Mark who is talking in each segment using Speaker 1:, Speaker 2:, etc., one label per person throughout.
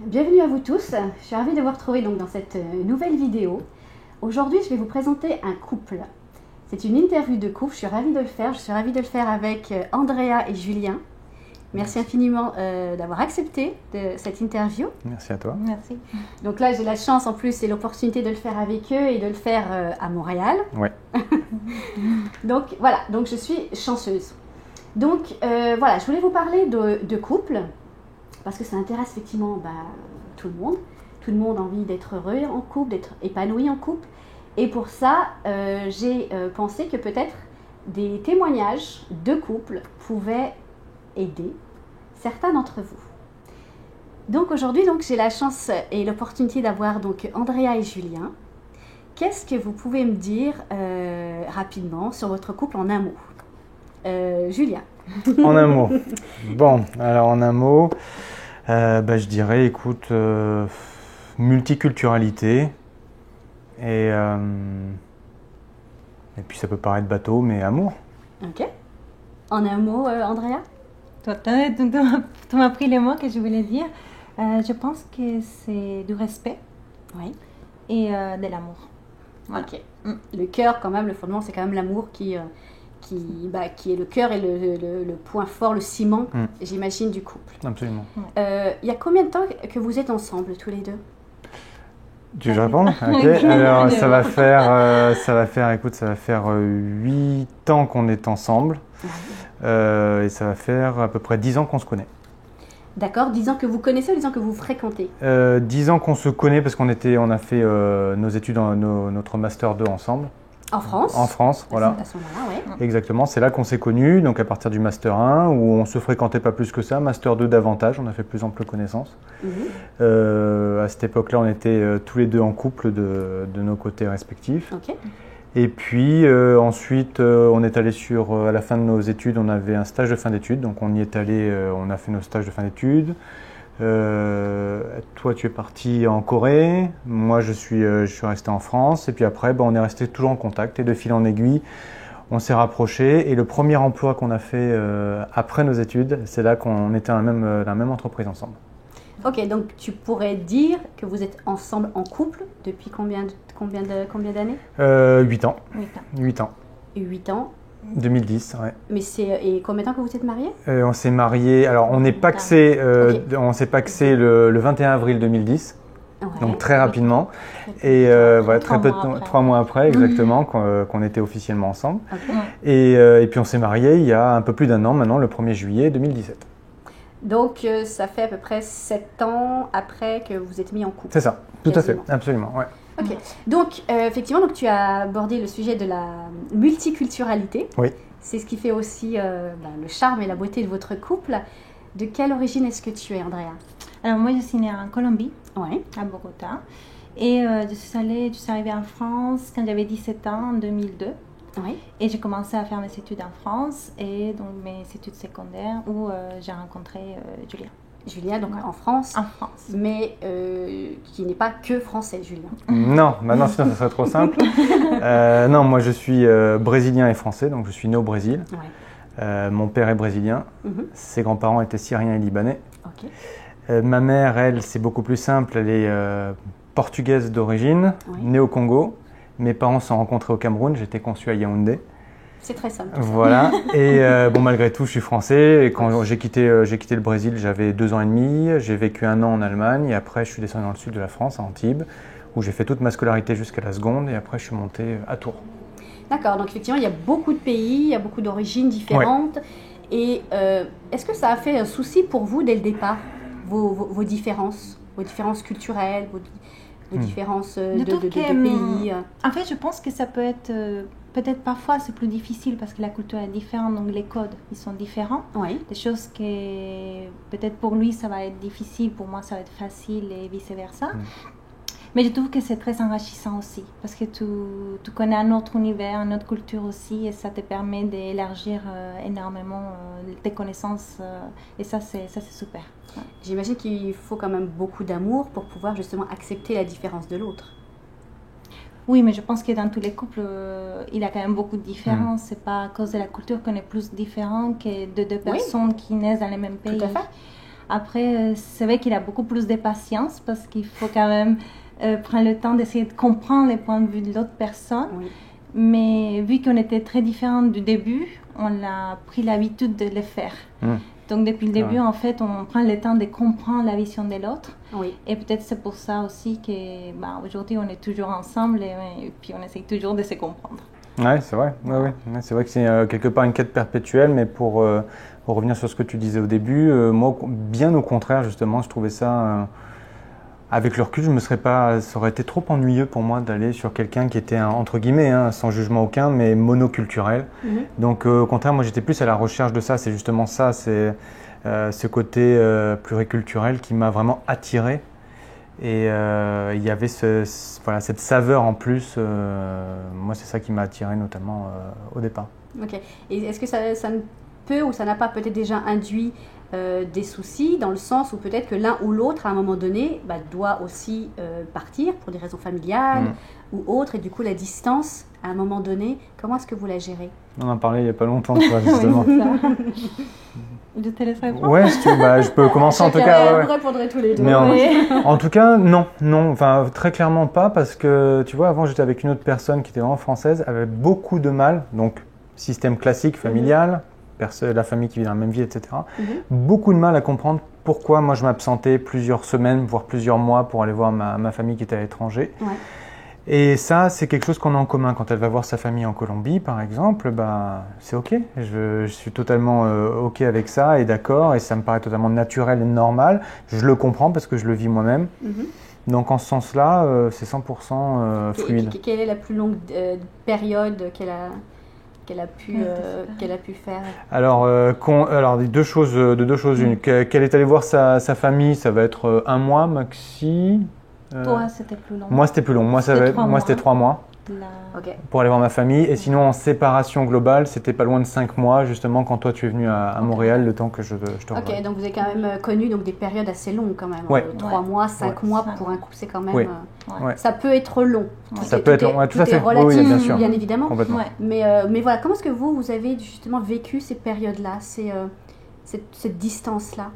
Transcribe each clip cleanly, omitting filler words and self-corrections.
Speaker 1: Bienvenue à vous tous, je suis ravie de vous retrouver donc dans cette nouvelle vidéo. Aujourd'hui je vais vous présenter un couple. C'est une interview de couple, je suis ravie de le faire. Je suis ravie de le faire avec Andrea et Julien. Merci infiniment d'avoir accepté cette interview.
Speaker 2: Merci à toi.
Speaker 3: Merci.
Speaker 1: Donc là j'ai la chance en plus et l'opportunité de le faire avec eux et de le faire à Montréal.
Speaker 2: Ouais.
Speaker 1: Donc voilà, donc je suis chanceuse. Donc voilà, je voulais vous parler de couple. Parce que ça intéresse effectivement tout le monde. Tout le monde a envie d'être heureux en couple, d'être épanoui en couple. Et pour ça, j'ai pensé que peut-être des témoignages de couple pouvaient aider certains d'entre vous. Donc aujourd'hui, j'ai la chance et l'opportunité d'avoir donc Andrea et Julien. Qu'est-ce que vous pouvez me dire rapidement sur votre couple en un mot Julien.
Speaker 2: En un mot. Bon, alors en un mot, je dirais, écoute, multiculturalité et puis ça peut paraître bateau, mais amour.
Speaker 1: Ok. En un mot, Andrea?
Speaker 3: Tu m'as pris les mots que je voulais dire. Je pense que c'est du respect,
Speaker 1: Oui.
Speaker 3: et de l'amour. Voilà.
Speaker 1: Ok. Le cœur, quand même, le fondement, c'est quand même l'amour qui est le cœur et le point fort, le ciment, j'imagine, du couple.
Speaker 2: Absolument.
Speaker 1: Il y a combien de temps que vous êtes ensemble, tous les deux?
Speaker 2: Tu veux que je réponde? Ok. Alors ça va faire 8 ans qu'on est ensemble et ça va faire à peu près 10 ans qu'on se connaît.
Speaker 1: D'accord. 10 ans que vous connaissez ou 10 ans que vous fréquentez?
Speaker 2: 10 ans qu'on se connaît parce qu'on a fait nos études, notre Master 2 ensemble.
Speaker 1: En France?
Speaker 2: En France, voilà.
Speaker 1: À ce moment-là, oui.
Speaker 2: Exactement, c'est là qu'on s'est connus, donc à partir du Master 1, où on se fréquentait pas plus que ça, Master 2 davantage, on a fait plus ample connaissance. À cette époque-là, on était tous les deux en couple de nos côtés respectifs.
Speaker 1: Ok.
Speaker 2: Et puis ensuite, on est allé à la fin de nos études, on avait un stage de fin d'études, donc on y est allé, on a fait nos stages de fin d'études. Toi, tu es parti en Corée, moi je suis resté en France, et puis après, on est resté toujours en contact, et de fil en aiguille, on s'est rapprochés, et le premier emploi qu'on a fait après nos études, c'est là qu'on était dans la même entreprise ensemble.
Speaker 1: Ok, donc tu pourrais dire que vous êtes ensemble en couple depuis combien d'années?
Speaker 2: 8 ans.
Speaker 3: 8 ans.
Speaker 1: 8 ans.
Speaker 2: 2010, ouais.
Speaker 1: Mais et combien de temps que vous êtes mariés?
Speaker 2: On s'est mariés, alors on s'est pacsé le 21 avril 2010,
Speaker 1: Ouais.
Speaker 2: donc très rapidement, et voilà, très peu de temps, 3 mois après exactement, qu'on était officiellement ensemble.
Speaker 1: Ok.
Speaker 2: Et puis on s'est mariés il y a un peu plus d'1 an maintenant, le 1er juillet 2017.
Speaker 1: Donc ça fait à peu près 7 ans après que vous êtes mis en couple.
Speaker 2: C'est ça, tout
Speaker 1: Quasiment.
Speaker 2: à fait, absolument, ouais.
Speaker 1: Ok, donc effectivement, tu as abordé le sujet de la multiculturalité.
Speaker 2: Oui.
Speaker 1: C'est ce qui fait aussi le charme et la beauté de votre couple. De quelle origine est-ce que tu es, Andrea?
Speaker 3: Alors moi, je suis née en Colombie,
Speaker 1: Oui.
Speaker 3: à Bogota. Et je suis arrivée en France quand j'avais 17 ans, en 2002.
Speaker 1: Oui.
Speaker 3: Et j'ai commencé à faire mes études en France, et donc mes études secondaires, où j'ai rencontré Julien.
Speaker 1: Julien, donc
Speaker 3: Ouais.
Speaker 1: en France.
Speaker 3: En France.
Speaker 1: Mais qui n'est pas que français, Julien.
Speaker 2: Non, maintenant sinon ça serait trop simple. Non, moi je suis brésilien et français, donc je suis né au Brésil.
Speaker 1: Ouais.
Speaker 2: Mon père est brésilien, ses grands-parents étaient syriens et libanais.
Speaker 1: Ok.
Speaker 2: Ma mère, elle, c'est beaucoup plus simple, elle est portugaise d'origine, née au Congo. Mes parents se sont rencontrés au Cameroun, j'étais conçu à Yaoundé.
Speaker 1: C'est très simple.
Speaker 2: Voilà, et malgré tout, je suis français. Et quand j'ai quitté le Brésil, j'avais 2 ans et demi. J'ai vécu 1 an en Allemagne, et après, je suis descendu dans le sud de la France, à Antibes, où j'ai fait toute ma scolarité jusqu'à la seconde, et après, je suis monté à Tours.
Speaker 1: D'accord, donc effectivement, il y a beaucoup de pays, il y a beaucoup d'origines différentes. Ouais. Et est-ce que ça a fait un souci pour vous dès le départ, vos différences culturelles, vos différences de pays?
Speaker 3: En fait, je pense que ça peut être... peut-être parfois c'est plus difficile parce que la culture est différente, donc les codes ils sont différents.
Speaker 1: Oui.
Speaker 3: Des choses que peut-être pour lui ça va être difficile, pour moi ça va être facile et vice-versa. Mais je trouve que c'est très enrichissant aussi parce que tu connais un autre univers, une autre culture aussi, et ça te permet d'élargir énormément tes connaissances et ça c'est super. Ouais.
Speaker 1: J'imagine qu'il faut quand même beaucoup d'amour pour pouvoir justement accepter la différence de l'autre.
Speaker 3: Oui, mais je pense que dans tous les couples, il y a quand même beaucoup de différences. C'est pas à cause de la culture qu'on est plus différents que de deux personnes qui naissent dans les mêmes pays.
Speaker 1: Tout à fait.
Speaker 3: Après, c'est vrai qu'il a beaucoup plus de patience parce qu'il faut quand même prendre le temps d'essayer de comprendre les points de vue de l'autre personne.
Speaker 1: Oui.
Speaker 3: Mais vu qu'on était très différents du début, on a pris l'habitude de le faire. Donc depuis le début, en fait, on prend le temps de comprendre la vision de l'autre.
Speaker 1: Oui.
Speaker 3: Et peut-être c'est pour ça aussi qu'aujourd'hui, on est toujours ensemble et puis on essaye toujours de se comprendre.
Speaker 2: Oui, c'est vrai. Ouais. C'est vrai que c'est quelque part une quête perpétuelle, mais pour revenir sur ce que tu disais au début, moi, bien au contraire, justement, je trouvais ça... avec le recul, ça aurait été trop ennuyeux pour moi d'aller sur quelqu'un qui était, entre guillemets, sans jugement aucun, mais monoculturel. Donc au contraire, moi j'étais plus à la recherche de ça. C'est justement ça, c'est ce côté pluriculturel qui m'a vraiment attiré. Et il y avait cette saveur en plus. Moi, c'est ça qui m'a attiré notamment au départ.
Speaker 1: Ok. Et est-ce que ça ne peut ou ça n'a pas peut-être déjà induit des soucis, dans le sens où peut-être que l'un ou l'autre, à un moment donné, doit aussi partir pour des raisons familiales ou autres, et du coup la distance, à un moment donné, comment est-ce que vous la gérez?
Speaker 2: On en parlait il n'y a pas longtemps de ça, justement.
Speaker 3: Je te laisse répondre.
Speaker 2: Ouais, si tu veux, je peux commencer en tout cas.
Speaker 1: Vous répondrez tous les deux.
Speaker 2: Mais en tout cas, non, enfin très clairement pas, parce que tu vois, avant j'étais avec une autre personne qui était vraiment française, avait beaucoup de mal, donc système classique familial, la famille qui vit dans la même ville, etc. Beaucoup de mal à comprendre pourquoi moi je m'absentais plusieurs semaines, voire plusieurs mois pour aller voir ma famille qui était à l'étranger.
Speaker 1: Ouais.
Speaker 2: Et ça, c'est quelque chose qu'on a en commun. Quand elle va voir sa famille en Colombie, par exemple, c'est OK. Je suis totalement OK avec ça et d'accord, et ça me paraît totalement naturel et normal. Je le comprends parce que je le vis moi-même. Donc en ce sens-là, c'est 100% fluide.
Speaker 1: Quelle est la plus longue période qu'elle a pu faire?
Speaker 2: Alors, de deux choses une. Qu'elle est allée voir sa famille, ça va être 1 mois maxi.
Speaker 3: Toi, c'était plus long.
Speaker 2: Moi, c'était plus long. Moi, c'était 3 mois. Pour aller voir ma famille. Et sinon, en séparation globale, c'était pas loin de 5 mois, justement, quand toi, tu es venu à Montréal, le temps que je te revoie.
Speaker 1: Ok, donc vous avez quand même connu des périodes assez longues quand même.
Speaker 2: Ouais.
Speaker 1: 3 mois, 5 mois pour un couple, c'est quand même...
Speaker 2: Ouais.
Speaker 1: Ça peut être long.
Speaker 2: Ça peut être long, tout à fait.
Speaker 1: Relatif,
Speaker 2: oui, bien sûr.
Speaker 1: bien évidemment.
Speaker 2: Complètement.
Speaker 1: Mais voilà, comment est-ce que vous avez justement vécu ces périodes-là, cette distance-là?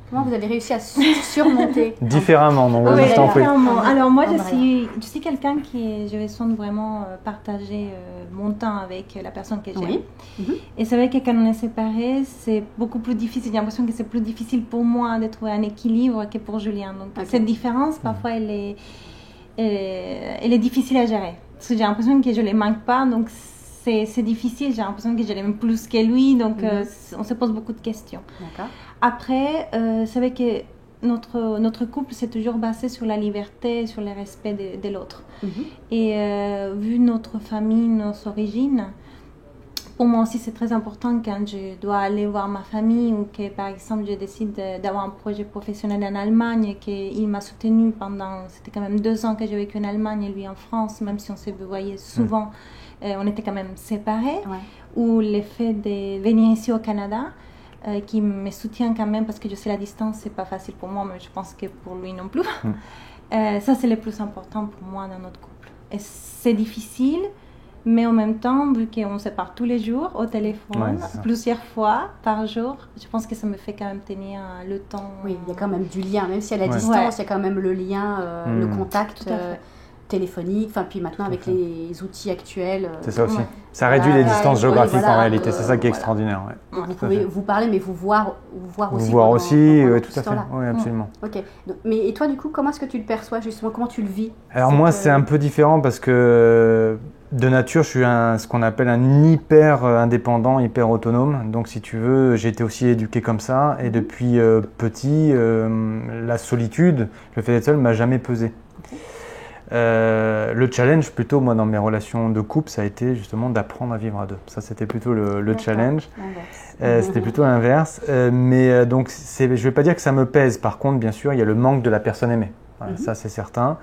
Speaker 1: Comment vous avez réussi à surmonter?
Speaker 2: Différemment, donc
Speaker 3: Oui,
Speaker 2: je t'en prie.
Speaker 3: différemment. Alors moi, je suis quelqu'un je vais sans vraiment partager mon temps avec la personne que j'aime. Et c'est vrai que quand on est séparés, c'est beaucoup plus difficile. J'ai l'impression que c'est plus difficile pour moi de trouver un équilibre que pour Julien. Donc cette différence, parfois, elle est difficile à gérer. Parce que j'ai l'impression que je ne les manque pas, donc c'est difficile. J'ai l'impression que je l'aime plus que lui, donc on se pose beaucoup de questions.
Speaker 1: D'accord.
Speaker 3: Après, c'est vrai que notre couple s'est toujours basé sur la liberté, sur le respect de l'autre. Et vu notre famille, nos origines, pour moi aussi c'est très important quand je dois aller voir ma famille ou que par exemple je décide d'avoir un projet professionnel en Allemagne et qu'il m'a soutenue c'était quand même 2 ans que j'ai vécu en Allemagne et lui en France, même si on se voyait souvent, on était quand même séparés. Ou le fait de venir ici au Canada, qui me soutient quand même, parce que je sais la distance, c'est pas facile pour moi, mais je pense que pour lui non plus. Ça, c'est le plus important pour moi dans notre couple. Et c'est difficile, mais en même temps, vu qu'on se parle tous les jours au téléphone, plusieurs fois par jour, je pense que ça me fait quand même tenir le temps.
Speaker 1: Oui, il y a quand même du lien, même si à la distance, il y a quand même le lien, le contact téléphonique, puis maintenant avec les outils actuels.
Speaker 2: C'est ça aussi. Ça réduit les distances géographiques en réalité, c'est ça qui est extraordinaire.
Speaker 1: Vous pouvez vous parler, mais vous voir aussi.
Speaker 2: Vous voir aussi, tout à fait. Oui, absolument.
Speaker 1: Ok. Mais et toi, du coup, comment est-ce que tu le perçois justement? Comment tu le vis?
Speaker 2: Alors moi, c'est un peu différent parce que de nature, je suis ce qu'on appelle un hyper indépendant, hyper autonome. Donc si tu veux, j'ai été aussi éduqué comme ça. Et depuis petit, la solitude, le fait d'être seul, m'a jamais pesé. Le challenge plutôt, moi, dans mes relations de couple, ça a été justement d'apprendre à vivre à deux. Ça, c'était plutôt le challenge. C'était plutôt l'inverse. Mais donc, je ne vais pas dire que ça me pèse. Par contre, bien sûr, il y a le manque de la personne aimée. Voilà, ça, c'est certain.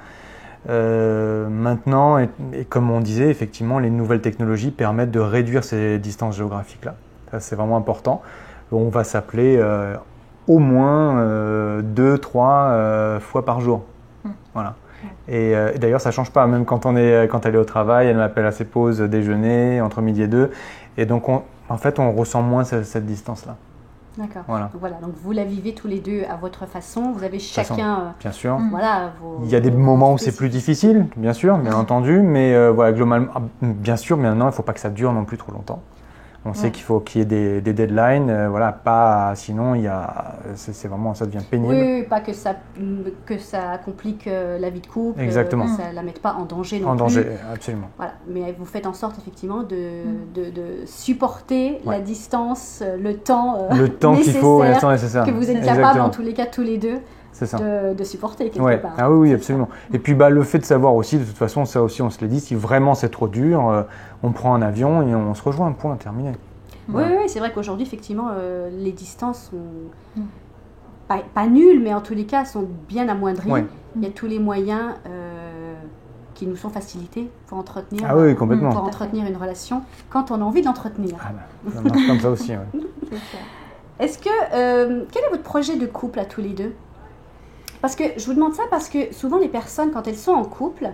Speaker 2: Maintenant, et comme on disait, effectivement, les nouvelles technologies permettent de réduire ces distances géographiques-là. Ça, c'est vraiment important. On va s'appeler au moins 2-3 fois par jour. Voilà. Et d'ailleurs, ça ne change pas, même quand elle est au travail, elle m'appelle à ses pauses déjeuner, entre midi et 2. Et donc, en fait, on ressent moins cette distance-là.
Speaker 1: D'accord.
Speaker 2: Voilà.
Speaker 1: Donc, voilà, donc vous la vivez tous les deux à votre façon. Vous avez chacun,
Speaker 2: bien sûr.
Speaker 1: voilà,
Speaker 2: Il y a des moments où c'est plus difficile, bien sûr, bien entendu, mais voilà, globalement, bien sûr, mais maintenant, il ne faut pas que ça dure non plus trop longtemps. On sait qu'il faut qu'il y ait des deadlines, voilà, pas, sinon c'est vraiment, ça devient pénible.
Speaker 1: Oui, pas que ça complique la vie de couple,
Speaker 2: Exactement.
Speaker 1: que ça la mette pas en danger non plus.
Speaker 2: En danger, absolument.
Speaker 1: Voilà, mais vous faites en sorte effectivement de supporter la distance, le temps
Speaker 2: qu'il faut, le temps nécessaire,
Speaker 1: que vous êtes capables en tous les cas tous les deux. C'est ça. De supporter quelque part.
Speaker 2: Ah oui, absolument. Et puis le fait de savoir aussi, de toute façon, ça aussi on se l'est dit, si vraiment c'est trop dur, on prend un avion et on se rejoint, point, terminé.
Speaker 1: Voilà. Oui, c'est vrai qu'aujourd'hui, effectivement, les distances sont pas nulles, mais en tous les cas sont bien amoindries. Ouais. Il y a tous les moyens qui nous sont facilités pour entretenir,
Speaker 2: complètement.
Speaker 1: Pour entretenir une relation quand on a envie de l'entretenir.
Speaker 2: Ça marche comme ça aussi. Ouais.
Speaker 1: C'est ça. Est-ce que quel est votre projet de couple à tous les deux? Parce que je vous demande ça parce que souvent les personnes, quand elles sont en couple,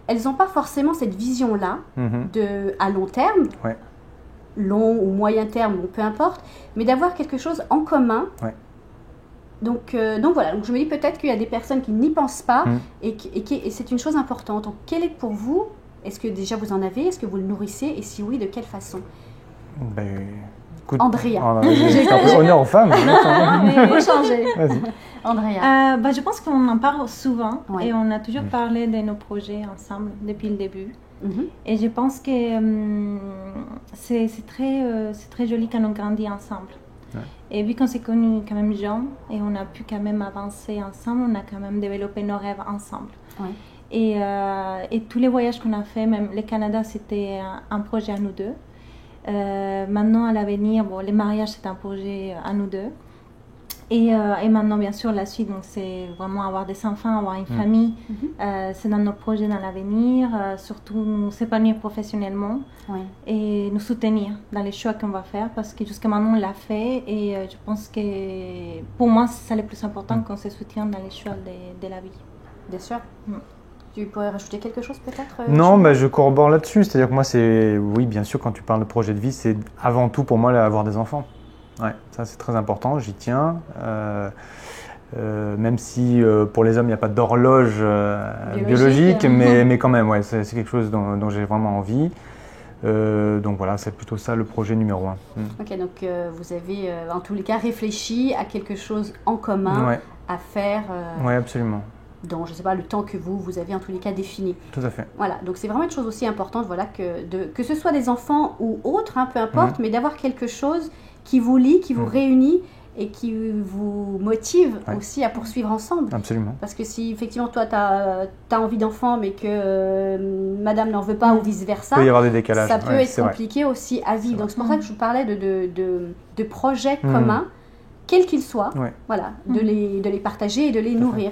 Speaker 1: elles n'ont pas forcément cette vision-là à long terme, long ou moyen terme, peu importe, mais d'avoir quelque chose en commun. Donc voilà, donc je me dis peut-être qu'il y a des personnes qui n'y pensent pas et c'est une chose importante. Donc quel est pour vous? Est-ce que déjà vous en avez? Est-ce que vous le nourrissez? Et si oui, de quelle façon?
Speaker 2: Écoute,
Speaker 1: Andrea.
Speaker 2: J'ai un peu honneur aux femmes.
Speaker 1: Il faut changer.
Speaker 2: Vas-y.
Speaker 1: Andrea.
Speaker 3: Je pense qu'on en parle souvent et on a toujours parlé de nos projets ensemble depuis le début. Et je pense que c'est très joli quand on grandit ensemble. Et vu qu'on s'est connus quand même jeunes et on a pu quand même avancer ensemble, on a quand même développé nos rêves ensemble. Et tous les voyages qu'on a fait, même le Canada, c'était un projet à nous deux. Maintenant, à l'avenir, le mariage, c'est un projet à nous deux. Et maintenant, bien sûr, la suite, donc, c'est vraiment avoir des enfants, avoir une famille. C'est dans nos projets dans l'avenir, surtout nous s'épanouir professionnellement et nous soutenir dans les choix qu'on va faire parce que jusqu'à maintenant, on l'a fait et je pense que pour moi, c'est ça le plus important qu'on se soutienne dans les choix de la vie.
Speaker 1: Bien sûr. Tu pourrais rajouter quelque chose peut-être?
Speaker 2: Non, je corrobore là-dessus. C'est-à-dire que moi, oui, bien sûr, quand tu parles de projet de vie, c'est avant tout pour moi avoir des enfants. Ça c'est très important, j'y tiens. Même si pour les hommes, il n'y a pas d'horloge biologique, mais quand même, c'est quelque chose dont j'ai vraiment envie. Donc voilà, c'est plutôt ça le projet numéro 1.
Speaker 1: Ok, donc vous avez en tous les cas réfléchi à quelque chose en commun à faire.
Speaker 2: Oui, absolument.
Speaker 1: Dans, je ne sais pas, le temps que vous avez en tous les cas défini.
Speaker 2: Tout à fait.
Speaker 1: Voilà, donc c'est vraiment une chose aussi importante, voilà, que ce soit des enfants ou autres, peu importe, mais d'avoir quelque chose qui vous lie, qui vous réunit et qui vous motive aussi à poursuivre ensemble.
Speaker 2: Absolument.
Speaker 1: Parce que si effectivement toi tu as envie d'enfant mais que madame n'en veut pas ou vice-versa,
Speaker 2: il peut y avoir des décalages.
Speaker 1: Ça peut être compliqué aussi à vivre. Donc c'est pour ça que je vous parlais de projets communs, quels qu'ils soient, voilà, de les partager et de les nourrir.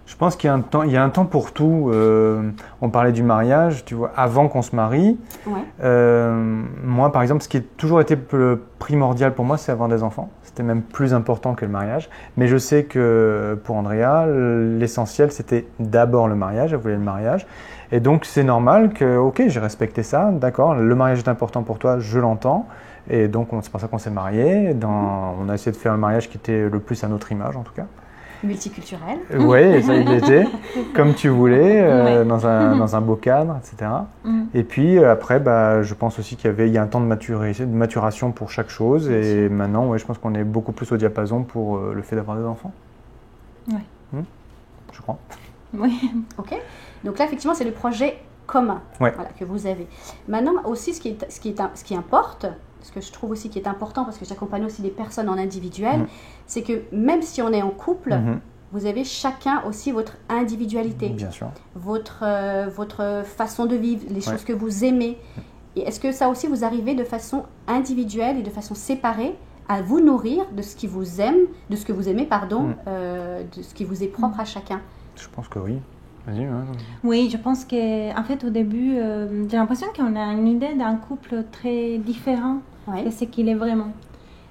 Speaker 2: Je pense qu'il y a un temps pour tout. On parlait du mariage, tu vois, avant qu'on se marie. Moi, par exemple, ce qui a toujours été primordial pour moi, c'est avoir des enfants. C'était même plus important que le mariage. Mais je sais que pour Andrea, l'essentiel, c'était d'abord le mariage. Elle voulait le mariage. Et donc, c'est normal que, ok, j'ai respecté ça. D'accord, le mariage est important pour toi, je l'entends. Et donc, c'est pour ça qu'on s'est mariés. On a essayé de faire un mariage qui était le plus à notre image, en tout cas.
Speaker 1: Multiculturel.
Speaker 2: Oui, ça il l'était, comme tu voulais, dans un beau cadre, etc. Et puis après, je pense aussi qu'il y a un temps de maturation pour chaque chose. Et maintenant, je pense qu'on est beaucoup plus au diapason pour le fait d'avoir des enfants.
Speaker 3: Oui.
Speaker 2: Je crois.
Speaker 3: Oui.
Speaker 1: Ok. Donc là, effectivement, c'est le projet commun que vous avez. Maintenant, aussi, ce qui importe, ce que je trouve aussi qui est important, parce que j'accompagne aussi des personnes en individuel, c'est que même si on est en couple, vous avez chacun aussi votre individualité,
Speaker 2: bien sûr,
Speaker 1: votre façon de vivre, les choses que vous aimez. Et est-ce que ça aussi, vous arrivez de façon individuelle et de façon séparée à vous nourrir de ce qui vous aime, de ce que vous aimez, de ce qui vous est propre à chacun?
Speaker 2: Je pense que oui. Vas-y,
Speaker 3: Oui, je pense qu'en fait, au début, j'ai l'impression qu'on a une idée d'un couple très différent de ce qu'il est vraiment.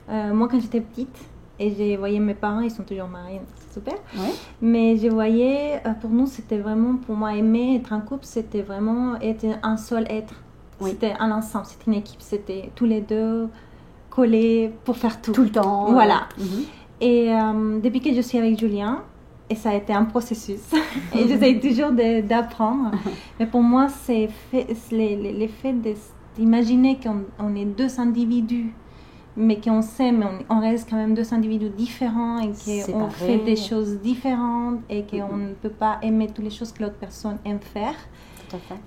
Speaker 3: Moi, quand j'étais petite, et je voyais mes parents, ils sont toujours mariés, c'est super. Mais je voyais, pour nous, c'était vraiment, pour moi, aimer, être en couple, c'était vraiment être un seul être. C'était un ensemble, c'était une équipe, c'était tous les deux collé pour faire tout.
Speaker 1: Tout le temps.
Speaker 3: Voilà. Et depuis que je suis avec Julien, et ça a été un processus, et j'essaie toujours d'apprendre, mais pour moi, c'est l'effet d'imaginer qu'on est deux individus, mais qu'on s'aime, on reste quand même deux individus différents et qu'on fait des choses différentes et qu'on ne peut pas aimer toutes les choses que l'autre personne aime faire.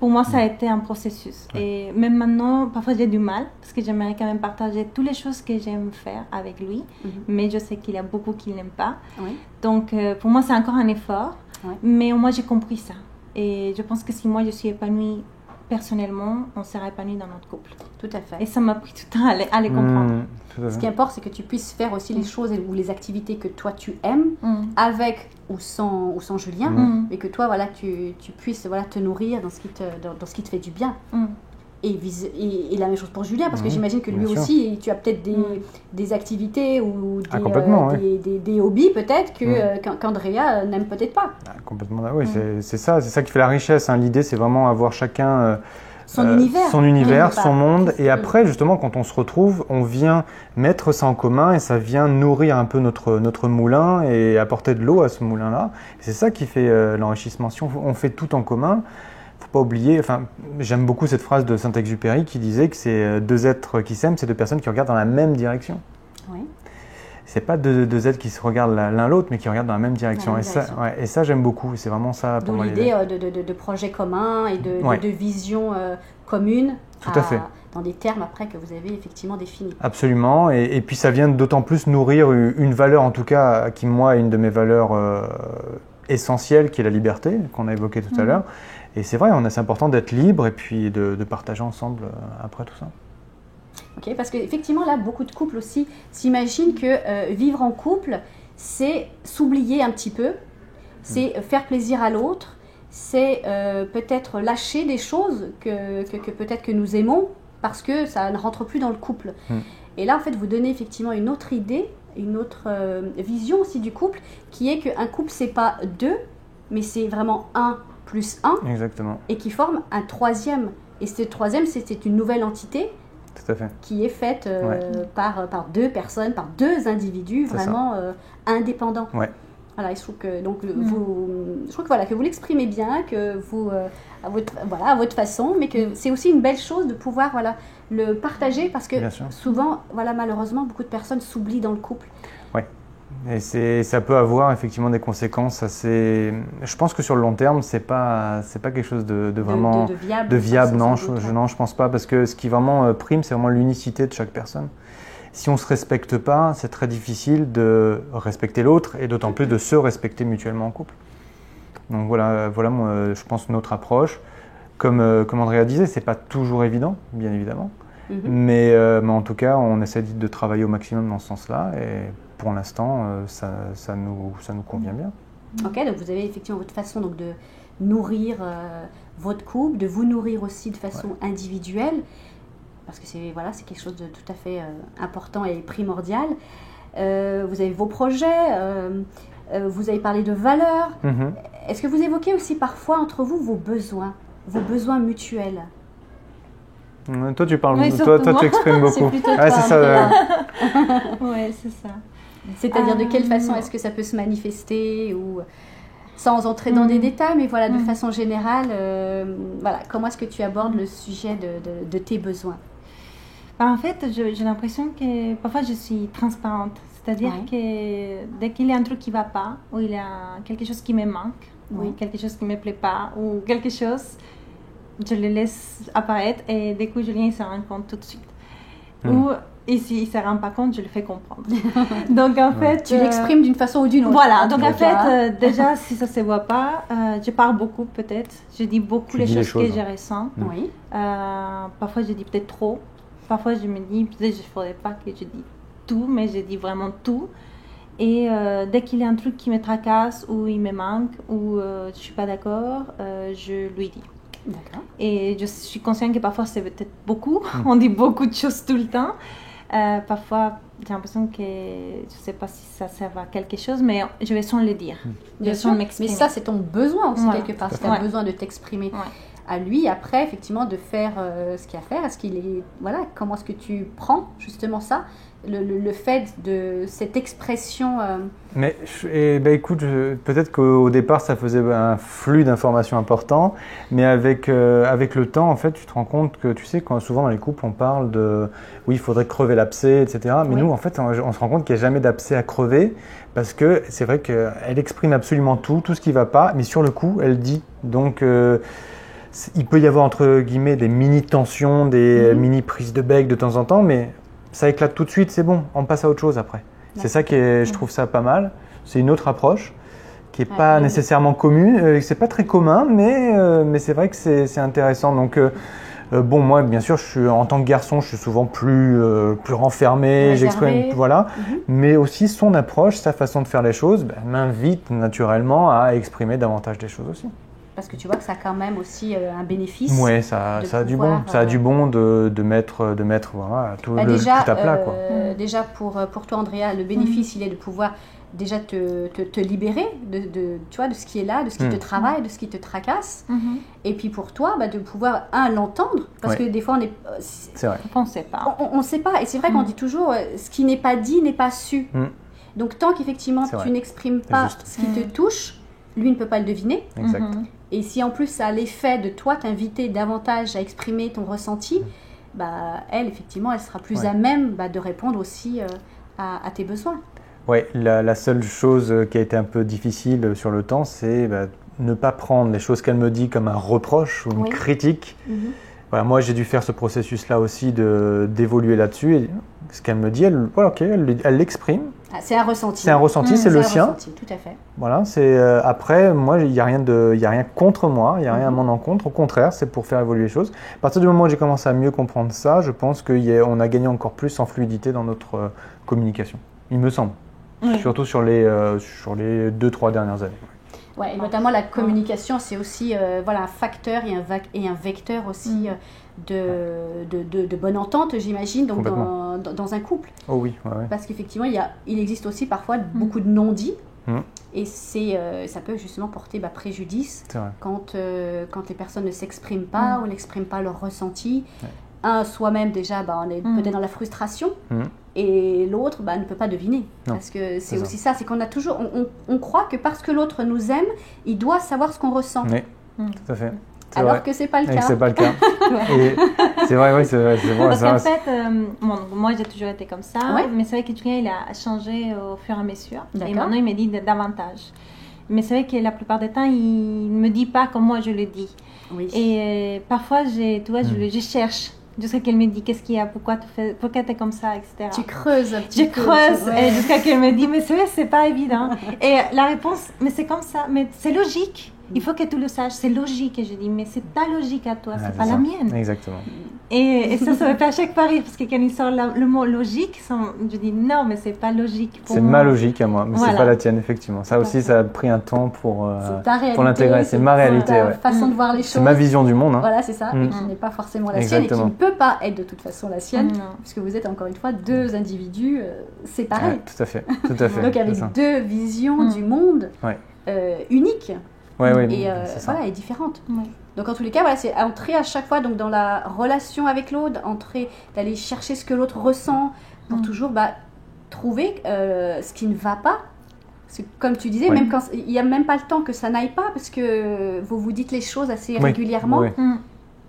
Speaker 3: Pour moi, ça a été un processus. Et même maintenant, parfois j'ai du mal parce que j'aimerais quand même partager toutes les choses que j'aime faire avec lui, mais je sais qu'il y a beaucoup qu'il n'aime pas. Donc, pour moi, c'est encore un effort, mais au moins j'ai compris ça. Et je pense que si moi je suis épanouie personnellement, on sera épanoui dans notre couple.
Speaker 1: Tout à fait.
Speaker 3: Et ça m'a pris tout le temps à les comprendre.
Speaker 1: Ce qui importe, c'est que tu puisses faire aussi les choses ou les activités que toi tu aimes, avec ou sans Julien, et que toi, voilà, tu puisses te nourrir dans ce qui te fait du bien. Et la même chose pour Julien, parce que j'imagine que lui aussi, tu as peut-être des activités ou des hobbies peut-être qu'Andrea n'aime peut-être pas.
Speaker 2: Complètement, oui, c'est ça qui fait la richesse. Hein. L'idée, c'est vraiment avoir chacun
Speaker 1: son univers,
Speaker 2: son monde. Et après, justement, quand on se retrouve, on vient mettre ça en commun et ça vient nourrir un peu notre moulin et apporter de l'eau à ce moulin-là. Et c'est ça qui fait l'enrichissement. Si on fait tout en commun, faut pas oublier, j'aime beaucoup cette phrase de Saint-Exupéry qui disait que c'est deux êtres qui s'aiment, c'est deux personnes qui regardent dans la même direction. Oui. C'est pas deux êtres qui se regardent l'un l'autre, mais qui regardent dans la même direction. Et ça, j'aime beaucoup. C'est vraiment ça pour moi.
Speaker 1: D'où l'idée de projets communs et de visions communes.
Speaker 2: Tout à fait.
Speaker 1: Dans des termes après que vous avez effectivement définis.
Speaker 2: Absolument. Et puis ça vient d'autant plus nourrir une valeur, en tout cas, qui moi est une de mes valeurs essentielles, qui est la liberté, qu'on a évoquée tout à l'heure. Et c'est vrai, c'est important d'être libre et puis de partager ensemble après tout ça.
Speaker 1: Ok, parce qu'effectivement, là, beaucoup de couples aussi s'imaginent que vivre en couple, c'est s'oublier un petit peu, c'est faire plaisir à l'autre, c'est peut-être lâcher des choses que peut-être que nous aimons parce que ça ne rentre plus dans le couple. Et là, en fait, vous donnez effectivement une autre idée, une autre vision aussi du couple, qui est qu'un couple, c'est pas deux, mais c'est vraiment 1 plus 1.
Speaker 2: Exactement.
Speaker 1: Et qui forme un troisième. Et ce troisième, c'est une nouvelle entité.
Speaker 2: Tout à fait.
Speaker 1: Qui est faite par deux personnes, par deux individus vraiment indépendants.
Speaker 2: Ouais.
Speaker 1: Voilà, je trouve que que vous l'exprimez bien, que vous à votre façon, mais que c'est aussi une belle chose de pouvoir le partager parce que souvent malheureusement beaucoup de personnes s'oublient dans le couple.
Speaker 2: Ouais. Et ça peut avoir effectivement des conséquences assez. Je pense que sur le long terme, c'est pas quelque chose de vraiment
Speaker 1: de viable.
Speaker 2: Non, je pense pas, parce que ce qui vraiment prime, c'est vraiment l'unicité de chaque personne. Si on se respecte pas, c'est très difficile de respecter l'autre et d'autant plus de se respecter mutuellement en couple. Donc voilà moi, je pense notre approche. Comme Andrea disait, c'est pas toujours évident, bien évidemment, mais en tout cas, on essaie de travailler au maximum dans ce sens-là et pour l'instant, ça nous convient bien.
Speaker 1: Ok, donc vous avez effectivement votre façon de nourrir votre couple, de vous nourrir aussi de façon individuelle, parce que c'est quelque chose de tout à fait important et primordial. Vous avez vos projets, vous avez parlé de valeurs. Est-ce que vous évoquez aussi parfois entre vous vos besoins mutuels?
Speaker 2: Toi, tu parles, toi, tu exprimes beaucoup.
Speaker 3: C'est plutôt toi.
Speaker 2: C'est ça.
Speaker 3: Ouais, c'est ça.
Speaker 1: C'est-à-dire de quelle façon est-ce que ça peut se manifester ou sans entrer dans des détails, mais de façon générale, comment est-ce que tu abordes le sujet de tes besoins?
Speaker 3: En fait, j'ai l'impression que parfois je suis transparente, c'est-à-dire que dès qu'il y a un truc qui ne va pas, ou il y a quelque chose qui me manque, ou quelque chose qui ne me plaît pas, ou quelque chose, je le laisse apparaître et du coup Julien se rend compte tout de suite. Et s'il ne se rend pas compte, je le fais comprendre. Donc en fait...
Speaker 1: Tu l'exprimes d'une façon ou d'une autre.
Speaker 3: Voilà, donc en fait, déjà si ça ne se voit pas, je parle beaucoup peut-être. Je dis beaucoup les choses que je ressens.
Speaker 1: Oui.
Speaker 3: Parfois je dis peut-être trop. Parfois je me dis, peut-être il ne faudrait pas que je dise tout, mais je dis vraiment tout. Et dès qu'il y a un truc qui me tracasse, ou il me manque, ou je ne suis pas d'accord, je lui dis.
Speaker 1: D'accord.
Speaker 3: Et je suis consciente que parfois c'est peut-être beaucoup, on dit beaucoup de choses tout le temps. Parfois j'ai l'impression que je ne sais pas si ça sert à quelque chose, mais je vais sans le dire.
Speaker 1: Bien sûr, mais ça c'est ton besoin aussi quelque part, c'est un besoin de t'exprimer. à lui après effectivement de faire ce qu'il y a à faire. Est-ce qu'il est voilà, comment est-ce que tu prends justement ça, le fait de cette expression
Speaker 2: Mais écoute, peut-être qu'au départ ça faisait un flux d'informations important, mais avec le temps en fait tu te rends compte que tu sais quand souvent dans les couples on parle de oui il faudrait crever l'abcès etc. Mais nous en fait on se rend compte qu'il n'y a jamais d'abcès à crever parce que c'est vrai qu'elle exprime absolument tout ce qui ne va pas, mais sur le coup elle dit donc il peut y avoir entre guillemets des mini tensions, des mini prises de bec de temps en temps, mais ça éclate tout de suite, c'est bon, on passe à autre chose après. C'est ça qui est, je trouve ça pas mal. C'est une autre approche qui n'est pas nécessairement commune, c'est pas très commun, mais c'est vrai que c'est intéressant. Donc bon, moi bien sûr, en tant que garçon, je suis souvent plus renfermé, j'exprime, voilà. Mais aussi son approche, sa façon de faire les choses, m'invite naturellement à exprimer davantage des choses aussi.
Speaker 1: Parce que tu vois que ça a quand même aussi un bénéfice.
Speaker 2: Oui, ça a du bon. Ça a du bon de mettre voilà, tout à plat. Quoi.
Speaker 1: Déjà pour toi, Andrea, le bénéfice, il est de pouvoir déjà te libérer tu vois, de ce qui est là, de ce qui te travaille, de ce qui te tracasse. Et puis pour toi, de pouvoir, l'entendre. Parce que des fois,
Speaker 2: c'est vrai.
Speaker 3: On ne sait pas.
Speaker 1: On ne sait pas. Et c'est vrai qu'on dit toujours, ce qui n'est pas dit n'est pas su. Donc tant qu'effectivement, tu n'exprimes pas ce qui te touche, lui ne peut pas le deviner.
Speaker 2: Exact.
Speaker 1: Et si en plus ça a l'effet de toi t'inviter davantage à exprimer ton ressenti, elle effectivement elle sera plus à même de répondre aussi à tes besoins.
Speaker 2: Oui, la seule chose qui a été un peu difficile sur le temps, c'est ne pas prendre les choses qu'elle me dit comme un reproche ou une critique. Voilà, moi j'ai dû faire ce processus-là aussi d'évoluer là-dessus. Et ce qu'elle me dit, elle l'exprime.
Speaker 1: C'est un ressenti.
Speaker 2: C'est un ressenti, c'est le sien.
Speaker 1: Ressenti, tout à fait.
Speaker 2: Voilà, après, moi, il n'y a rien contre moi, il n'y a rien à mon encontre. Au contraire, c'est pour faire évoluer les choses. À partir du moment où j'ai commencé à mieux comprendre ça, je pense qu'on a gagné encore plus en fluidité dans notre communication. Il me semble. Surtout sur les 2-3 dernières années.
Speaker 1: Ouais, et notamment la communication, c'est aussi un facteur et un vecteur aussi de bonne entente, j'imagine, donc dans un couple.
Speaker 2: Oh oui,
Speaker 1: Parce qu'effectivement, il existe aussi parfois beaucoup de non-dits, et ça peut justement porter préjudice quand les personnes ne s'expriment pas ou n'expriment pas leur ressenti. Soi-même déjà, on est peut-être dans la frustration, et l'autre ne peut pas deviner. Parce que c'est aussi ça, c'est qu'on a toujours, on croit que parce que l'autre nous aime, il doit savoir ce qu'on ressent.
Speaker 2: Oui, tout à fait.
Speaker 1: Alors que c'est pas le cas.
Speaker 2: C'est pas le cas. Et c'est vrai, c'est vrai.
Speaker 3: Parce qu'en fait, moi j'ai toujours été comme ça, mais c'est vrai que Julien il a changé au fur et à mesure. Et maintenant il me dit davantage. Mais c'est vrai que la plupart du temps, il ne me dit pas comme moi je le dis. Oui. Et parfois, je cherche. Jusqu'à qu'elle me dit qu'est-ce qu'il y a, pourquoi tu es comme ça, etc.
Speaker 1: Tu creuses un petit peu.
Speaker 3: Je creuse, et jusqu'à qu'elle me dit mais c'est pas évident. Et la réponse, mais c'est comme ça, mais c'est logique. Il faut que tu le saches, c'est logique. Et je dis, mais c'est ta logique à toi, c'est pas la mienne.
Speaker 2: Exactement.
Speaker 3: Et ça me fait à chaque fois rire, parce que quand il sort le mot logique, je dis non, mais c'est pas logique pour moi.
Speaker 2: C'est ma logique à moi, mais c'est pas la tienne, effectivement. Ça aussi, ça a pris un temps pour l'intégrer. C'est ma réalité.
Speaker 1: C'est ta façon de voir les choses.
Speaker 2: C'est ma vision du monde.
Speaker 1: Voilà, c'est ça, et qui n'est pas forcément la sienne, et qui ne peut pas être de toute façon la sienne, puisque vous êtes encore une fois deux individus séparés.
Speaker 2: Tout à fait.
Speaker 1: Donc avec deux visions du monde uniques. Et différentes. Donc en tous les cas, c'est entrer à chaque fois dans la relation avec l'autre, d'aller chercher ce que l'autre ressent pour toujours trouver ce qui ne va pas. Parce que, comme tu disais, même quand il n'y a même pas le temps que ça n'aille pas, parce que vous dites les choses assez régulièrement.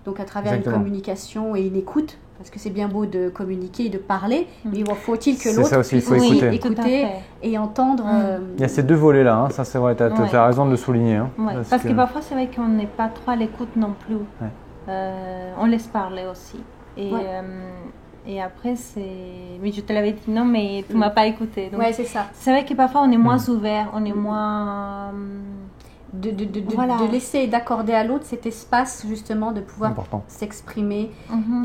Speaker 1: Donc à travers une communication et une écoute. Parce que c'est bien beau de communiquer et de parler, mais faut-il que l'autre puisse écouter et entendre.
Speaker 2: Il y a ces deux volets-là, ça c'est vrai, tu as raison de le souligner.
Speaker 3: Parce que parfois c'est vrai qu'on n'est pas trop à l'écoute non plus. On laisse parler aussi. Et après, mais je te l'avais dit non, mais tu ne m'as pas écouté. Donc,
Speaker 1: c'est ça.
Speaker 3: C'est vrai que parfois on est moins ouvert, on est moins...
Speaker 1: De laisser et d'accorder à l'autre cet espace justement de pouvoir s'exprimer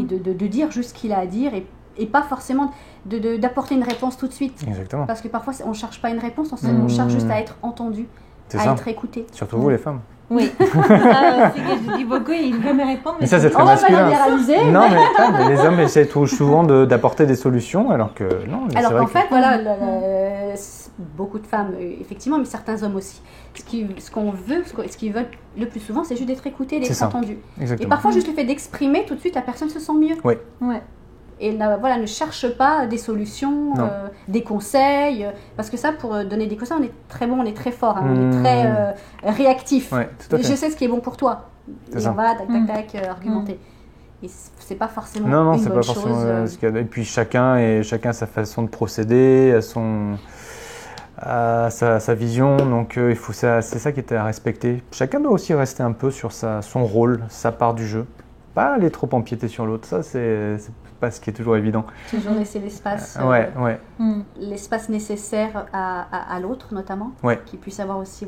Speaker 1: et de dire juste ce qu'il a à dire et pas forcément d'apporter une réponse tout de suite.
Speaker 2: Exactement.
Speaker 1: Parce que parfois on ne cherche pas une réponse, on cherche juste à être entendu.
Speaker 2: C'est
Speaker 1: à
Speaker 2: ça.
Speaker 1: être écouté.
Speaker 2: Surtout vous les femmes.
Speaker 3: Oui, c'est que je dis beaucoup et il veut me répondre.
Speaker 2: Mais ça, c'est très
Speaker 1: On
Speaker 2: masculin.
Speaker 1: va bien réaliser.
Speaker 2: Non, mais les hommes essaient souvent d'apporter des solutions, alors que non. Mais
Speaker 1: Alors
Speaker 2: c'est vrai
Speaker 1: qu'en
Speaker 2: que-
Speaker 1: fait, voilà, beaucoup de femmes, effectivement, mais certains hommes aussi. Ce qu'on veut, ce qu'ils veulent le plus souvent, c'est juste d'être écouté,
Speaker 2: C'est
Speaker 1: d'être
Speaker 2: ça.
Speaker 1: entendu. Et
Speaker 2: Exactement.
Speaker 1: parfois, juste le fait d'exprimer, tout de suite, la personne se sent mieux.
Speaker 3: Ouais.
Speaker 1: Et voilà, ne cherche pas des solutions,
Speaker 2: Non.
Speaker 1: des conseils, parce que ça, pour donner des conseils, on est très bon, on est très fort, hein, on est très réactif.
Speaker 2: Ouais, tout à
Speaker 1: Je
Speaker 2: fait.
Speaker 1: sais ce qui est bon pour toi.
Speaker 2: C'est
Speaker 1: Et
Speaker 2: ça.
Speaker 1: on va, tac, argumenter. Et c'est pas forcément
Speaker 2: Non,
Speaker 1: une
Speaker 2: c'est
Speaker 1: bonne
Speaker 2: pas
Speaker 1: chose.
Speaker 2: forcément ce qu'il y a. Et puis chacun a sa façon de procéder, à sa vision, donc c'est ça qui est à respecter. Chacun doit aussi rester un peu sur son rôle, sa part du jeu. Pas aller trop empiéter sur l'autre, ça c'est pas ce qui est toujours évident.
Speaker 1: Toujours laisser l'espace.
Speaker 2: Ouais.
Speaker 1: L'espace nécessaire à l'autre notamment,
Speaker 2: Ouais.
Speaker 1: qui puisse avoir aussi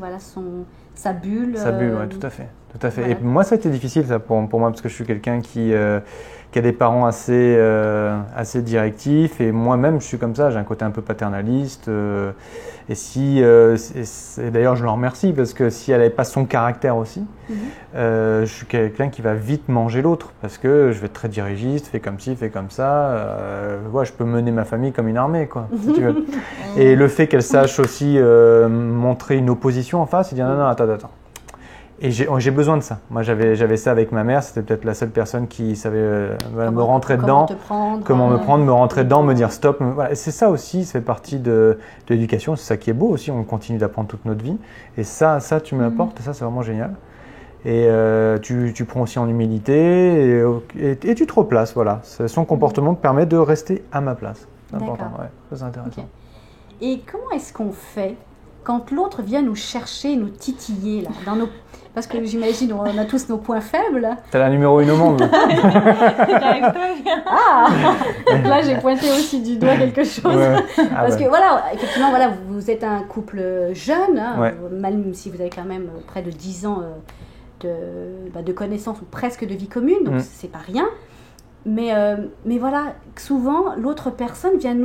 Speaker 1: sa bulle.
Speaker 2: Sa bulle, ouais, tout à fait.
Speaker 1: Voilà.
Speaker 2: Et moi, ça a été difficile ça, pour moi, parce que je suis quelqu'un qui a des parents assez directifs, et moi-même, je suis comme ça, j'ai un côté un peu paternaliste. Et d'ailleurs, je le remercie, parce que si elle n'avait pas son caractère aussi, je suis quelqu'un qui va vite manger l'autre, parce que je vais être très dirigiste, fais comme ci, fais comme ça. Je peux mener ma famille comme une armée, quoi, si tu veux. Et le fait qu'elle sache aussi montrer une opposition en face, et dire non, attends. Et j'ai besoin de ça. Moi, j'avais ça avec ma mère. C'était peut-être la seule personne qui savait me rentrer dedans, comment me prendre, me rentrer dedans, me dire stop. Voilà. C'est ça aussi, ça fait partie de l'éducation. C'est ça qui est beau aussi. On continue d'apprendre toute notre vie. Et ça tu me l'apportes. Et ça, c'est vraiment génial. Et tu prends aussi en humilité et tu te replaces. Voilà. Son comportement te permet de rester à ma place. C'est important. Ouais, ça, c'est intéressant.
Speaker 1: Okay. Et comment est-ce qu'on fait quand l'autre vient nous chercher, nous titiller là, parce que j'imagine on a tous nos points faibles.
Speaker 2: T'as la numéro 1 au monde.
Speaker 1: Ah, là j'ai pointé aussi du doigt quelque chose.
Speaker 2: Ouais.
Speaker 1: Parce que voilà, effectivement, voilà, vous êtes un couple jeune, hein,
Speaker 2: Ouais.
Speaker 1: même si vous avez quand même près de 10 ans de connaissances ou presque de vie commune, donc c'est pas rien. Mais voilà, souvent l'autre personne vient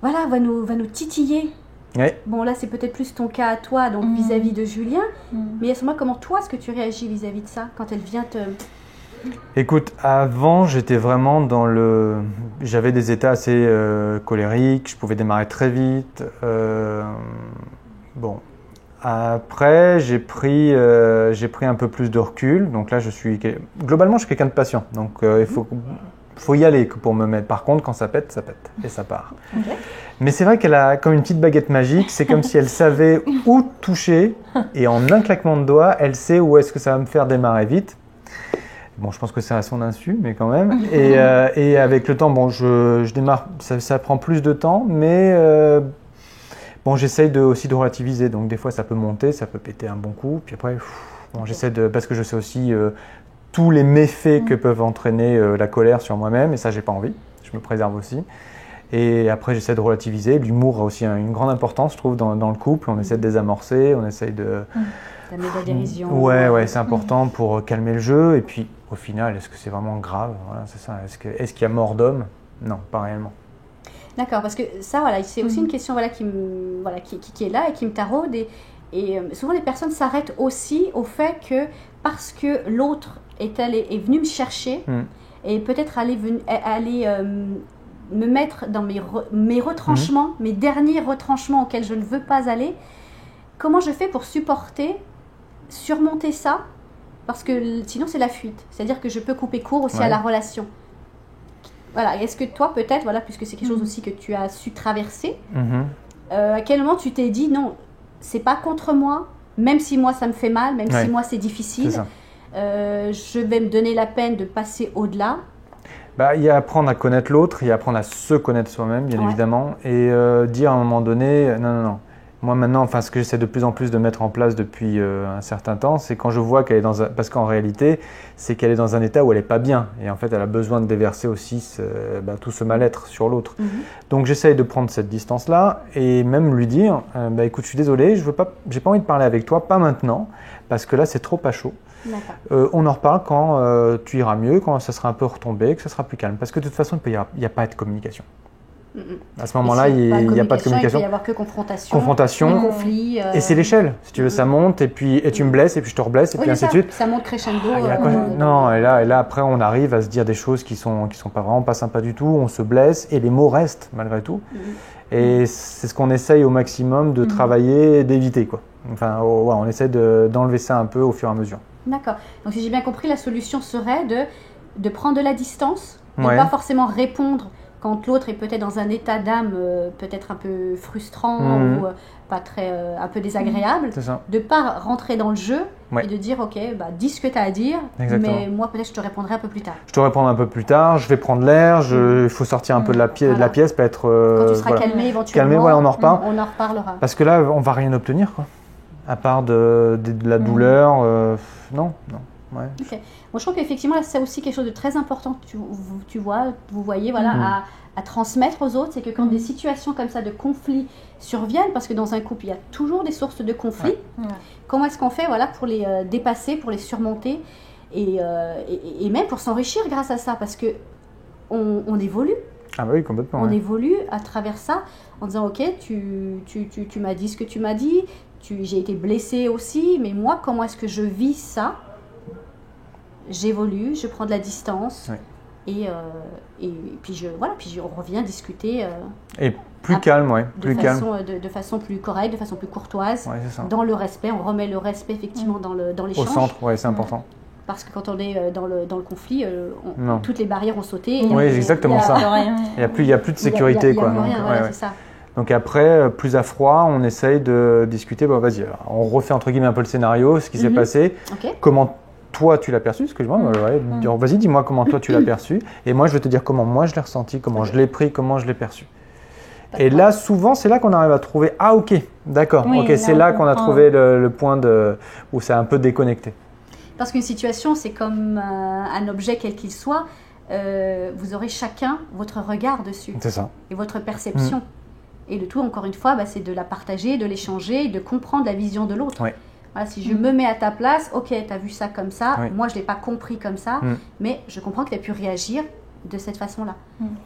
Speaker 1: va nous titiller.
Speaker 2: Ouais.
Speaker 1: Bon, là, c'est peut-être plus ton cas à toi, donc vis-à-vis de Julien. Mais à ce moment, comment toi, est-ce que tu réagis vis-à-vis de ça, quand elle vient te...
Speaker 2: Écoute, avant, j'étais vraiment j'avais des états assez colériques, je pouvais démarrer très vite. Bon. Après, j'ai pris un peu plus de recul. Donc là, globalement, je suis quelqu'un de patient. Donc, il faut y aller pour me mettre. Par contre, quand ça pète et ça part.
Speaker 1: Okay.
Speaker 2: Mais c'est vrai qu'elle a comme une petite baguette magique. C'est comme si elle savait où toucher et en un claquement de doigts, elle sait où est-ce que ça va me faire démarrer vite. Bon, je pense que c'est à son insu, mais quand même. Et avec le temps, bon, je démarre. Ça prend plus de temps, mais bon, j'essaye aussi de relativiser. Donc des fois, ça peut monter, ça peut péter un bon coup. Puis après, j'essaie parce que je sais aussi tous les méfaits que peuvent entraîner la colère sur moi-même, et ça, j'ai pas envie. Je me préserve aussi. Et après, j'essaie de relativiser. L'humour a aussi une grande importance, je trouve, dans le couple. On essaie de désamorcer, on essaie de...
Speaker 1: T'amener de la dérision.
Speaker 2: Ouais, c'est important pour calmer le jeu. Et puis, au final, est-ce que c'est vraiment grave? Voilà, c'est ça. Est-ce qu'il y a mort d'homme? Non, pas réellement.
Speaker 1: D'accord, parce que ça, voilà, c'est aussi une question qui est là et qui me taraude. Et souvent, les personnes s'arrêtent aussi au fait que parce que l'autre est venu me chercher et peut-être aller me mettre dans mes retranchements, mes derniers retranchements auxquels je ne veux pas aller, comment je fais pour surmonter ça? Parce que sinon, c'est la fuite. C'est-à-dire que je peux couper court aussi à la relation. Voilà. Est-ce que toi, peut-être, voilà, puisque c'est quelque chose aussi que tu as su traverser, à quel moment tu t'es dit non, c'est pas contre moi, même si moi ça me fait mal, même si moi c'est difficile, je vais me donner la peine de passer au-delà.
Speaker 2: Il y a apprendre à connaître l'autre, il y a apprendre à se connaître soi-même, bien évidemment, et dire à un moment donné, non. Moi maintenant, ce que j'essaie de plus en plus de mettre en place depuis un certain temps, c'est quand je vois qu'elle est parce qu'en réalité, c'est qu'elle est dans un état où elle n'est pas bien, et en fait, elle a besoin de déverser aussi tout ce mal-être sur l'autre. Donc j'essaye de prendre cette distance-là, et même lui dire, écoute, je suis désolé, j'ai pas envie de parler avec toi, pas maintenant, parce que là, c'est trop à chaud. On en reparle quand tu iras mieux, quand ça sera un peu retombé, que ça sera plus calme. Parce que de toute façon, il n'y a pas de communication. À ce moment-là, il n'y a pas de communication.
Speaker 1: Il peut y avoir que confrontation.
Speaker 2: Conflit. Et c'est l'échelle. Si tu veux, ça monte et tu me blesses et puis je te reblesse et puis ainsi de suite.
Speaker 1: Ça monte crescendo.
Speaker 2: Non, et là, après, on arrive à se dire des choses qui sont pas vraiment pas sympas du tout. On se blesse et les mots restent malgré tout. Et c'est ce qu'on essaye au maximum de travailler et d'éviter, quoi. Enfin, on essaie d'enlever ça un peu au fur et à mesure.
Speaker 1: D'accord. Donc, si j'ai bien compris, la solution serait de prendre de la distance, de ne pas forcément répondre quand l'autre est peut-être dans un état d'âme peut-être un peu frustrant ou pas très, un peu désagréable, de ne pas rentrer dans le jeu et de dire ok, dis ce que tu as à dire, mais moi peut-être je te répondrai un peu plus tard.
Speaker 2: Je te répondrai un peu plus tard, je vais prendre l'air, il faut sortir un peu de la pièce, pas être...
Speaker 1: quand tu seras calmé éventuellement,
Speaker 2: on en reparle.
Speaker 1: On en reparlera.
Speaker 2: Parce que là, on ne va rien obtenir, quoi. À part de la douleur, non. Ouais.
Speaker 1: Okay. Bon, je trouve qu'effectivement, c'est aussi quelque chose de très important, tu vois, vous voyez, voilà, à transmettre aux autres, c'est que quand des situations comme ça de conflit surviennent, parce que dans un couple, il y a toujours des sources de conflit, comment est-ce qu'on fait pour les dépasser, pour les surmonter et même pour s'enrichir grâce à ça, parce que on évolue.
Speaker 2: Ah bah oui, complètement.
Speaker 1: On évolue à travers ça, en disant ok, tu m'as dit ce que tu m'as dit, j'ai été blessée aussi, mais moi, comment est-ce que je vis ça? J'évolue, je prends de la distance et puis on revient discuter.
Speaker 2: Et plus calme,
Speaker 1: de façon plus correcte, de façon plus courtoise, dans le respect. On remet le respect effectivement dans l'échange.
Speaker 2: Au centre, c'est important.
Speaker 1: Parce que quand on est dans le conflit, toutes les barrières ont sauté.
Speaker 2: Oui, exactement ça. Il n'y a plus de sécurité.
Speaker 1: Il n'y a plus rien, c'est ça.
Speaker 2: Donc après, plus à froid, on essaye de discuter. Bon, vas-y, on refait entre guillemets un peu le scénario, ce qui s'est passé. Comment toi tu l'as perçu, excuse-moi, vas-y, dis-moi comment toi tu l'as perçu, et moi je vais te dire comment moi je l'ai ressenti, comment je l'ai pris, comment je l'ai perçu. Et là, souvent, c'est là qu'on arrive à trouver, d'accord, c'est là qu'on a trouvé le point où c'est un peu déconnecté.
Speaker 1: Parce qu'une situation, c'est comme un objet quel qu'il soit, vous aurez chacun votre regard dessus.
Speaker 2: C'est ça.
Speaker 1: Et votre perception. Et le tout, encore une fois, c'est de la partager, de l'échanger, de comprendre la vision de l'autre. Voilà, si je me mets à ta place, ok, tu as vu ça comme ça, moi je ne l'ai pas compris comme ça, mais je comprends que tu as pu réagir de cette façon-là.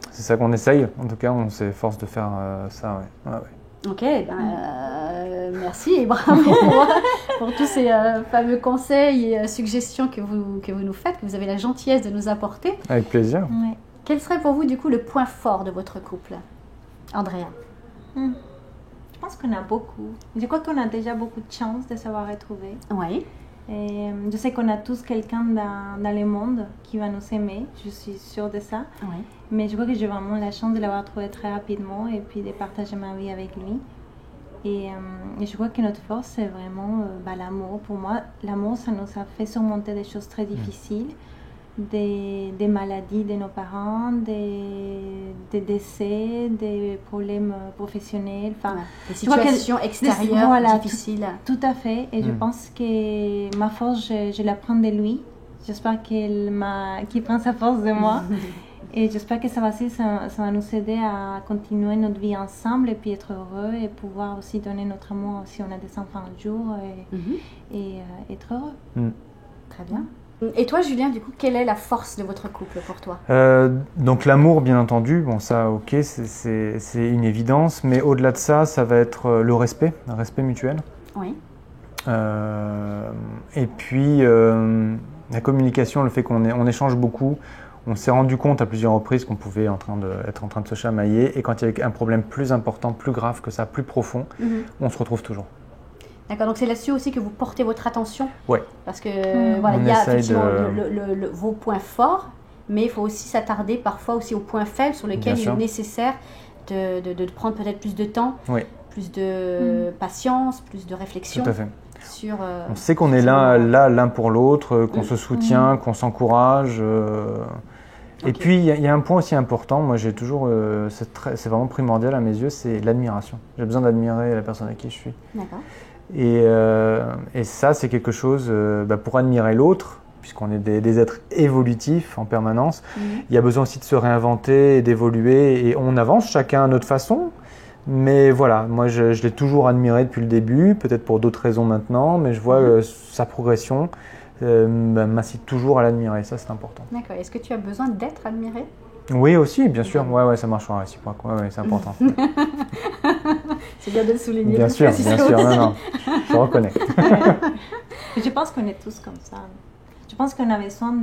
Speaker 2: C'est ça qu'on essaye, en tout cas on s'efforce de faire ça.
Speaker 1: Ok, merci et bravo pour tous ces fameux conseils et suggestions que vous nous faites, que vous avez la gentillesse de nous apporter.
Speaker 2: Avec plaisir.
Speaker 1: Quel serait pour vous du coup le point fort de votre couple, Andrea?
Speaker 3: Je pense qu'on a beaucoup. Je crois qu'on a déjà beaucoup de chance de s'avoir retrouvés.
Speaker 1: Oui.
Speaker 3: Et je sais qu'on a tous quelqu'un dans le monde qui va nous aimer, je suis sûre de ça.
Speaker 1: Oui.
Speaker 3: Mais je crois que j'ai vraiment la chance de l'avoir trouvé très rapidement et puis de partager ma vie avec lui. Et je crois que notre force, c'est vraiment l'amour. Pour moi, l'amour, ça nous a fait surmonter des choses très difficiles. Des maladies de nos parents, des décès, des problèmes professionnels,
Speaker 1: des situations extérieures difficiles.
Speaker 3: Tout à fait, et je pense que ma force, je la prends de lui. J'espère qu'il prend sa force de moi. Et j'espère que ça va nous aider à continuer notre vie ensemble et puis être heureux et pouvoir aussi donner notre amour si on a des enfants un jour et être heureux.
Speaker 1: Très bien. Et toi, Julien, du coup, quelle est la force de votre couple pour toi?
Speaker 2: Donc l'amour, bien entendu, bon ça, ok, c'est une évidence, mais au-delà de ça, ça va être le respect mutuel.
Speaker 1: Oui.
Speaker 2: Et puis la communication, le fait qu'on échange beaucoup, on s'est rendu compte à plusieurs reprises qu'on pouvait être en train de se chamailler, et quand il y avait un problème plus important, plus grave que ça, plus profond, on se retrouve toujours.
Speaker 1: D'accord, donc c'est là-dessus aussi que vous portez votre attention.
Speaker 2: Oui.
Speaker 1: Parce que il y a effectivement vos points forts, mais il faut aussi s'attarder parfois aussi aux points faibles sur lesquels il est nécessaire de prendre peut-être plus de temps, plus de patience, plus de réflexion.
Speaker 2: Tout à fait.
Speaker 1: On
Speaker 2: sait qu'on est là l'un pour l'autre, qu'on se soutient, qu'on s'encourage. Et puis il y a un point aussi important, moi j'ai toujours, c'est vraiment primordial à mes yeux, c'est l'admiration. J'ai besoin d'admirer la personne à qui je suis.
Speaker 1: D'accord.
Speaker 2: Et ça, c'est quelque chose, pour admirer l'autre, puisqu'on est des êtres évolutifs en permanence, il y a besoin aussi de se réinventer et d'évoluer, et on avance chacun à notre façon. Mais voilà, moi je l'ai toujours admiré depuis le début, peut-être pour d'autres raisons maintenant, mais je vois sa progression m'incite toujours à l'admirer, ça c'est important.
Speaker 1: D'accord, est-ce que tu as besoin d'être admiré?
Speaker 2: Oui, aussi, bien sûr. Ouais, ça marche en réciproque. Ouais, c'est important.
Speaker 1: C'est bien de le souligner.
Speaker 2: Bien sûr. Non, je reconnais.
Speaker 3: Je pense qu'on est tous comme ça. Je pense qu'on a besoin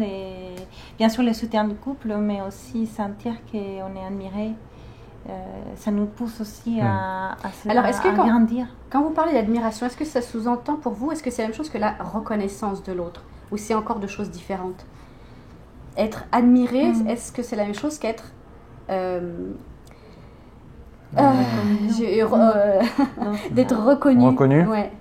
Speaker 3: bien sûr, le soutien du couple, mais aussi sentir qu'on est admiré. Ça nous pousse aussi à grandir.
Speaker 1: Quand vous parlez d'admiration, est-ce que ça sous-entend pour vous, est-ce que c'est la même chose que la reconnaissance de l'autre? Ou c'est encore deux choses différentes? Être admiré, est-ce que c'est la même chose qu'être... d'être reconnu.
Speaker 2: Reconnu.
Speaker 1: Ouais.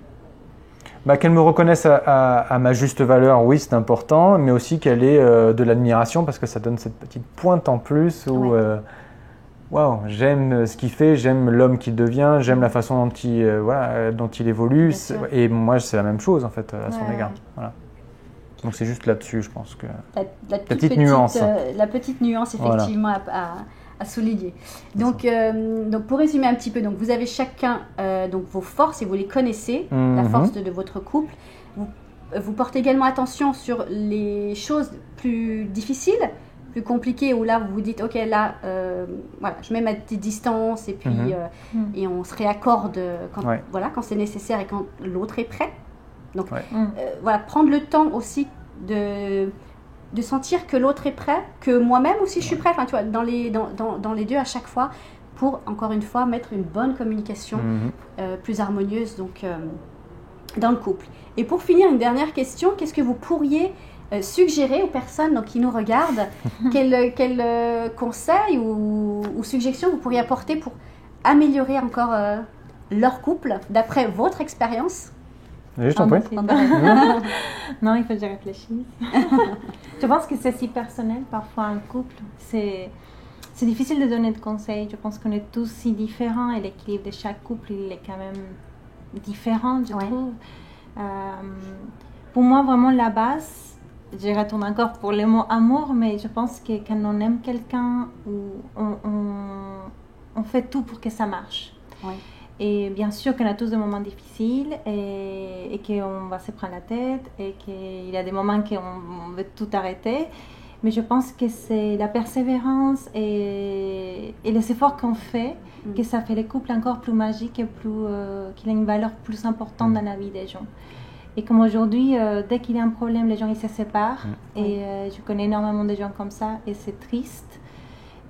Speaker 2: Qu'elle me reconnaisse à ma juste valeur, oui, c'est important, mais aussi qu'elle ait de l'admiration parce que ça donne cette petite pointe en plus où waouh, j'aime ce qu'il fait, j'aime l'homme qu'il devient, j'aime la façon dont il évolue, et moi c'est la même chose en fait à son égard. Voilà. Donc c'est juste là-dessus, je pense que
Speaker 1: la petite nuance. La petite nuance effectivement à souligner. Donc pour résumer un petit peu, donc vous avez chacun donc vos forces et vous les connaissez, la force de votre couple. Vous portez également attention sur les choses plus difficiles, plus compliquées, où là vous vous dites ok là je mets ma petite distance et puis et on se réaccorde quand c'est nécessaire et quand l'autre est prêt. Donc prendre le temps aussi de sentir que l'autre est prêt, que moi-même aussi je suis prêt, enfin tu vois, dans les deux à chaque fois, pour encore une fois mettre une bonne communication plus harmonieuse donc dans le couple. Et pour finir, une dernière question, qu'est-ce que vous pourriez suggérer aux personnes qui nous regardent, quels conseils ou suggestions vous pourriez apporter pour améliorer encore leur couple d'après votre expérience?
Speaker 2: Je t'en prie.
Speaker 3: Non, il faut que je réfléchisse. Je pense que c'est si personnel parfois un couple. C'est difficile de donner de conseils. Je pense qu'on est tous si différents et l'équilibre de chaque couple il est quand même différent, je trouve. Pour moi, vraiment la base, je retourne encore pour le mot amour, mais je pense que quand on aime quelqu'un, on fait tout pour que ça marche.
Speaker 1: Ouais.
Speaker 3: Et bien sûr qu'on a tous des moments difficiles et qu'on va se prendre la tête et qu'il y a des moments qu'on veut tout arrêter. Mais je pense que c'est la persévérance et les efforts qu'on fait que ça fait les couples encore plus magiques et qu'il a une valeur plus importante dans la vie des gens. Et comme aujourd'hui, dès qu'il y a un problème, les gens ils se séparent. Et je connais énormément de gens comme ça et c'est triste.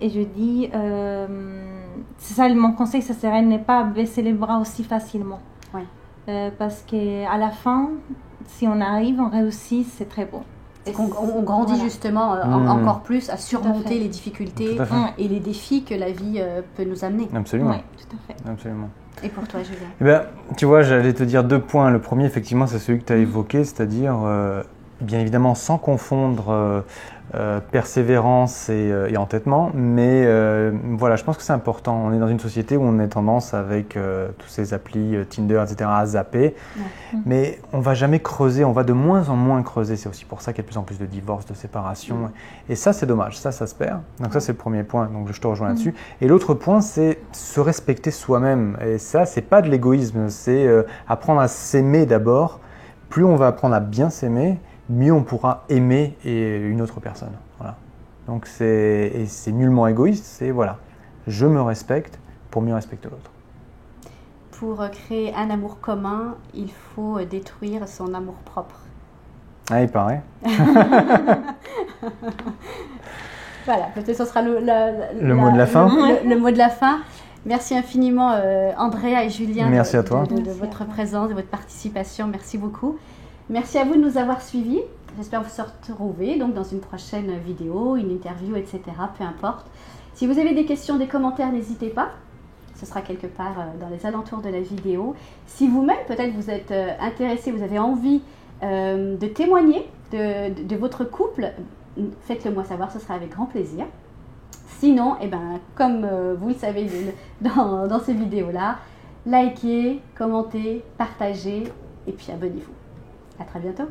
Speaker 3: Et je dis, c'est ça mon conseil, ça serait ne pas baisser les bras aussi facilement. Parce qu'à la fin, si on arrive, on réussit, c'est très beau.
Speaker 1: Et on grandit justement encore plus à surmonter les difficultés et les défis que la vie peut nous amener.
Speaker 2: Absolument.
Speaker 3: Oui, tout à fait.
Speaker 2: Absolument.
Speaker 1: Et pour toi, Julien?
Speaker 2: Tu vois, j'allais te dire 2 points. Le premier, effectivement, c'est celui que tu as évoqué, c'est-à-dire, bien évidemment, sans confondre persévérance et entêtement, mais voilà, je pense que c'est important. On est dans une société où on a tendance avec tous ces applis Tinder, etc. à zapper, mais on va jamais creuser, on va de moins en moins creuser. C'est aussi pour ça qu'il y a de plus en plus de divorces, de séparations, et ça c'est dommage, ça se perd. Donc ça c'est le premier point, donc je te rejoins là-dessus. Et l'autre point c'est se respecter soi-même, et ça c'est pas de l'égoïsme, c'est apprendre à s'aimer d'abord. Plus on va apprendre à bien s'aimer, mieux on pourra aimer une autre personne. Voilà. Donc c'est nullement égoïste, c'est voilà, je me respecte pour mieux respecter l'autre.
Speaker 1: Pour créer un amour commun, il faut détruire son amour propre.
Speaker 2: Ah, il paraît.
Speaker 1: Voilà, peut-être ce sera le
Speaker 2: mot de la fin.
Speaker 1: Le mot de la fin. Merci infiniment Andrea et Julien
Speaker 2: Merci à toi.
Speaker 1: de votre présence, de votre participation. Merci beaucoup. Merci à vous de nous avoir suivis. J'espère vous retrouver donc dans une prochaine vidéo, une interview, etc. Peu importe. Si vous avez des questions, des commentaires, n'hésitez pas. Ce sera quelque part dans les alentours de la vidéo. Si vous-même, peut-être vous êtes intéressé, vous avez envie de témoigner de votre couple, faites-le moi savoir, ce sera avec grand plaisir. Sinon, comme vous le savez dans ces vidéos-là, likez, commentez, partagez et puis abonnez-vous. À très bientôt.